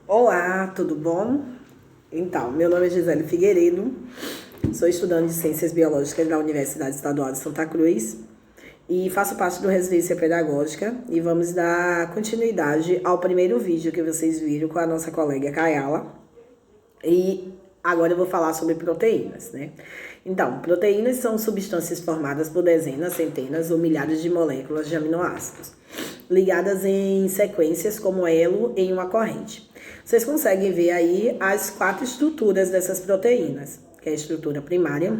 Olá, tudo bom? Então, meu nome é Gisele Figueiredo, sou estudante de Ciências Biológicas da Universidade Estadual de Santa Cruz e faço parte do Residência Pedagógica e vamos dar continuidade ao primeiro vídeo que vocês viram com a nossa colega Kayala. E agora eu vou falar sobre proteínas, né? Então, proteínas são substâncias formadas por dezenas, centenas ou milhares de moléculas de aminoácidos, ligadas em sequências como elo em uma corrente. Vocês conseguem ver aí as 4 estruturas dessas proteínas, que é a estrutura primária,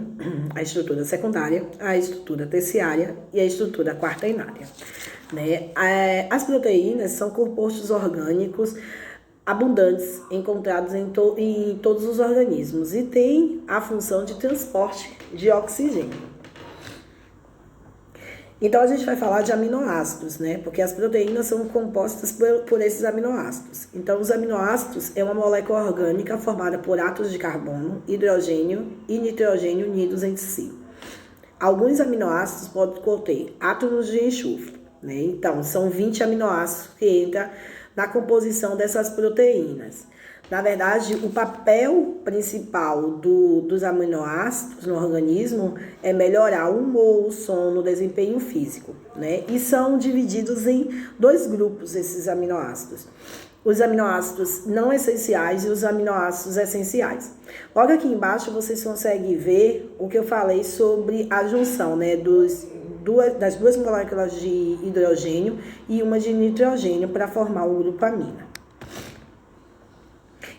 a estrutura secundária, a estrutura terciária e a estrutura quaternária, né? As proteínas são compostos orgânicos abundantes, encontrados em todos os organismos e têm a função de transporte de oxigênio. Então, a gente vai falar de aminoácidos, né? Porque as proteínas são compostas por esses aminoácidos. Então, os aminoácidos é uma molécula orgânica formada por átomos de carbono, hidrogênio e nitrogênio unidos entre si. Alguns aminoácidos podem conter átomos de enxofre, né? Então, são 20 aminoácidos que entram na composição dessas proteínas. Na verdade, o papel principal dos aminoácidos no organismo é melhorar o humor, o sono, o desempenho físico, né? E são divididos em 2 grupos esses aminoácidos. Os aminoácidos não essenciais e os aminoácidos essenciais. Logo aqui embaixo vocês conseguem ver o que eu falei sobre a junção, né, das duas moléculas de hidrogênio e uma de nitrogênio para formar o grupo amina.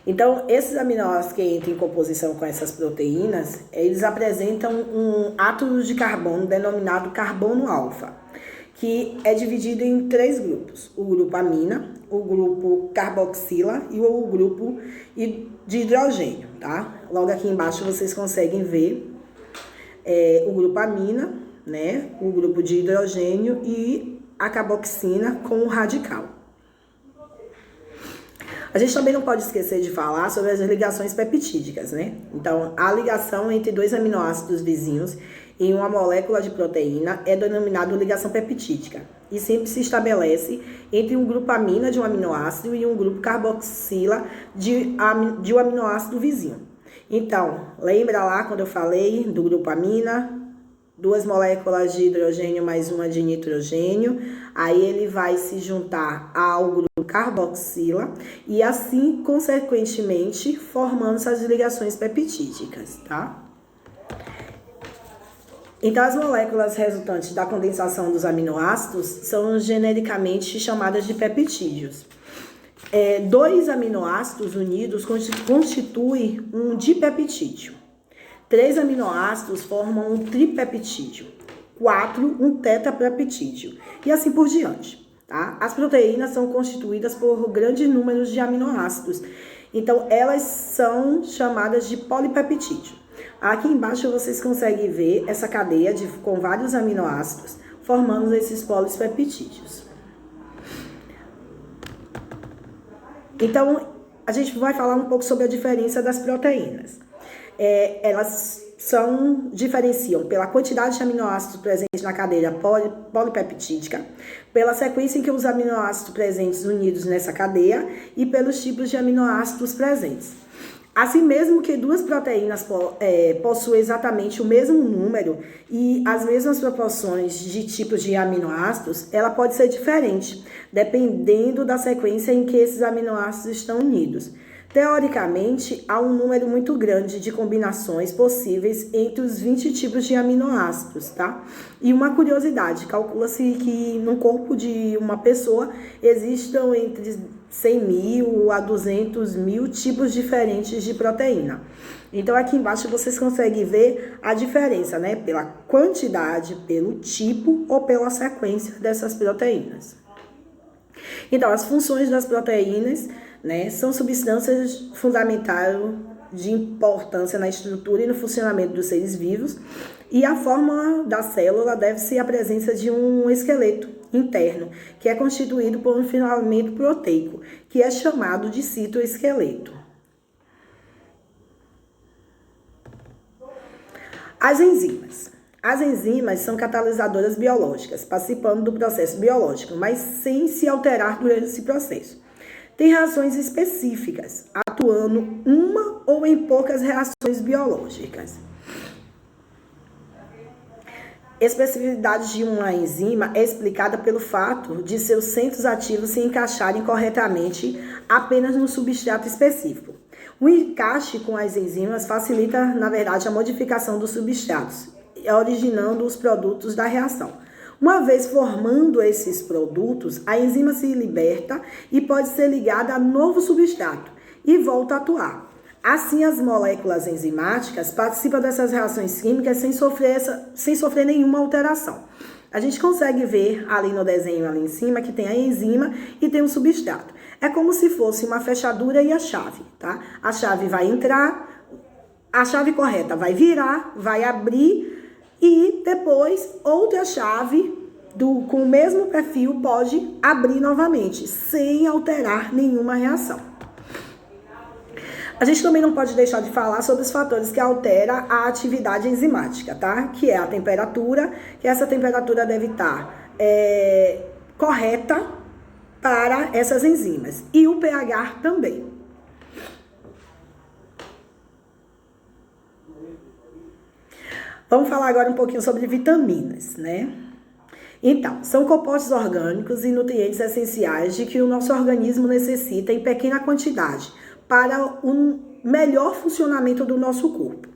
Então, esses aminoácidos que entram em composição com essas proteínas, eles apresentam um átomo de carbono denominado carbono alfa, que é dividido em 3 grupos: o grupo amina, o grupo carboxila e o grupo de hidrogênio, tá? Logo aqui embaixo vocês conseguem ver o grupo amina, né? O grupo de hidrogênio e a carboxina com o radical. A gente também não pode esquecer de falar sobre as ligações peptídicas, né? Então, a ligação entre 2 aminoácidos vizinhos em uma molécula de proteína é denominada ligação peptídica e sempre se estabelece entre um grupo amina de um aminoácido e um grupo carboxila de um aminoácido vizinho. Então, lembra lá quando eu falei do grupo amina? 2 moléculas de hidrogênio mais uma de nitrogênio, aí ele vai se juntar ao grupo carboxila e assim, consequentemente, formando essas ligações peptídicas, tá? Então, as moléculas resultantes da condensação dos aminoácidos são genericamente chamadas de peptídeos. 2 aminoácidos unidos constituem um dipeptídeo. 3 aminoácidos formam um tripeptídeo, 4 um tetrapeptídeo e assim por diante, tá? As proteínas são constituídas por grandes números de aminoácidos, então elas são chamadas de polipeptídeo. Aqui embaixo vocês conseguem ver essa cadeia com vários aminoácidos formando esses polipeptídeos. Então, a gente vai falar um pouco sobre a diferença das proteínas. Elas diferenciam pela quantidade de aminoácidos presentes na cadeia polipeptídica, pela sequência em que os aminoácidos presentes unidos nessa cadeia e pelos tipos de aminoácidos presentes. Assim mesmo que 2 proteínas possuem exatamente o mesmo número e as mesmas proporções de tipos de aminoácidos, ela pode ser diferente, dependendo da sequência em que esses aminoácidos estão unidos. Teoricamente, há um número muito grande de combinações possíveis entre os 20 tipos de aminoácidos, tá? E uma curiosidade, calcula-se que no corpo de uma pessoa existam entre 100 mil a 200 mil tipos diferentes de proteína. Então, aqui embaixo vocês conseguem ver a diferença, né? Pela quantidade, pelo tipo ou pela sequência dessas proteínas. Então, as funções das proteínas, né, são substâncias fundamentais de importância na estrutura e no funcionamento dos seres vivos, e a forma da célula deve ser a presença de um esqueleto interno, que é constituído por um filamento proteico, que é chamado de citoesqueleto. As enzimas. As enzimas são catalisadoras biológicas, participando do processo biológico, mas sem se alterar durante esse processo. tem reações específicas, atuando uma ou em poucas reações biológicas. Especificidade de uma enzima é explicada pelo fato de seus centros ativos se encaixarem corretamente apenas no substrato específico. O encaixe com as enzimas facilita, na verdade, a modificação dos substratos, originando os produtos da reação. Uma vez formando esses produtos, a enzima se liberta e pode ser ligada a novo substrato e volta a atuar. Assim, as moléculas enzimáticas participam dessas reações químicas sem sofrer nenhuma alteração. A gente consegue ver ali no desenho ali em cima que tem a enzima e tem o substrato. É como se fosse uma fechadura e a chave, tá? A chave vai entrar, a chave correta vai virar, vai abrir e depois outra chave com o mesmo perfil pode abrir novamente, sem alterar nenhuma reação. A gente também não pode deixar de falar sobre os fatores que alteram a atividade enzimática, tá? Que é a temperatura, que essa temperatura deve estar correta para essas enzimas. E o pH também. Vamos falar agora um pouquinho sobre vitaminas, né? Então, são compostos orgânicos e nutrientes essenciais de que o nosso organismo necessita em pequena quantidade para um melhor funcionamento do nosso corpo,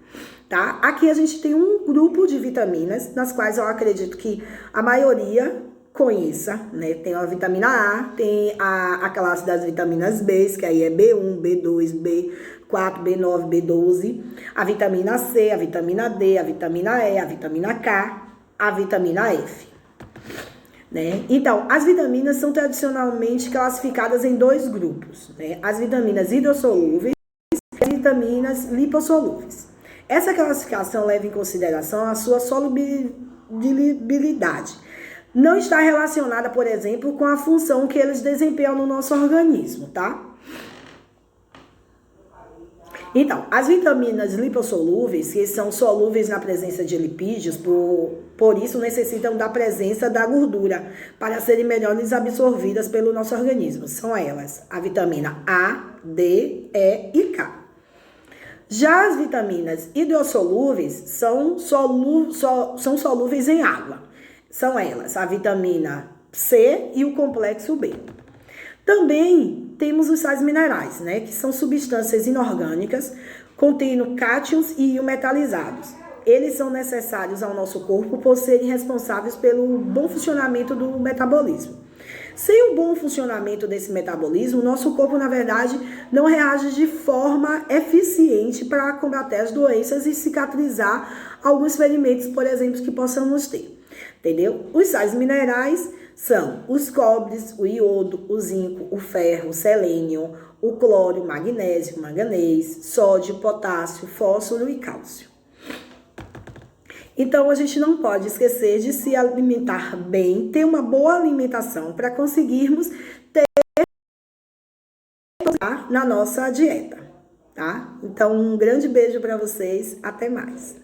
tá? Aqui a gente tem um grupo de vitaminas, nas quais eu acredito que a maioria conheça, né? Tem a vitamina A, tem a classe das vitaminas B, que aí é B1, B2, B4, B9, B12, a vitamina C, a vitamina D, a vitamina E, a vitamina K, a vitamina F. Né? Então, as vitaminas são tradicionalmente classificadas em dois grupos, né? As vitaminas hidrossolúveis e as vitaminas lipossolúveis. Essa classificação leva em consideração a sua solubilidade. Não está relacionada, por exemplo, com a função que eles desempenham no nosso organismo, tá? Então, as vitaminas lipossolúveis, que são solúveis na presença de lipídios, por isso necessitam da presença da gordura para serem melhores absorvidas pelo nosso organismo. São elas a vitamina A, D, E e K. Já as vitaminas hidrossolúveis são solúveis em água. São elas a vitamina C e o complexo B. Também temos os sais minerais, né, que são substâncias inorgânicas contendo cátions e íons metalizados. Eles são necessários ao nosso corpo por serem responsáveis pelo bom funcionamento do metabolismo. Sem o bom funcionamento desse metabolismo, o nosso corpo, na verdade, não reage de forma eficiente para combater as doenças e cicatrizar alguns ferimentos, por exemplo, que possamos ter. Entendeu? Os sais minerais são os cobres, o iodo, o zinco, o ferro, o selênio, o cloro, o magnésio, o manganês, sódio, potássio, fósforo e cálcio. Então, a gente não pode esquecer de se alimentar bem, ter uma boa alimentação para conseguirmos ter na nossa dieta, tá? Então, um grande beijo para vocês, até mais.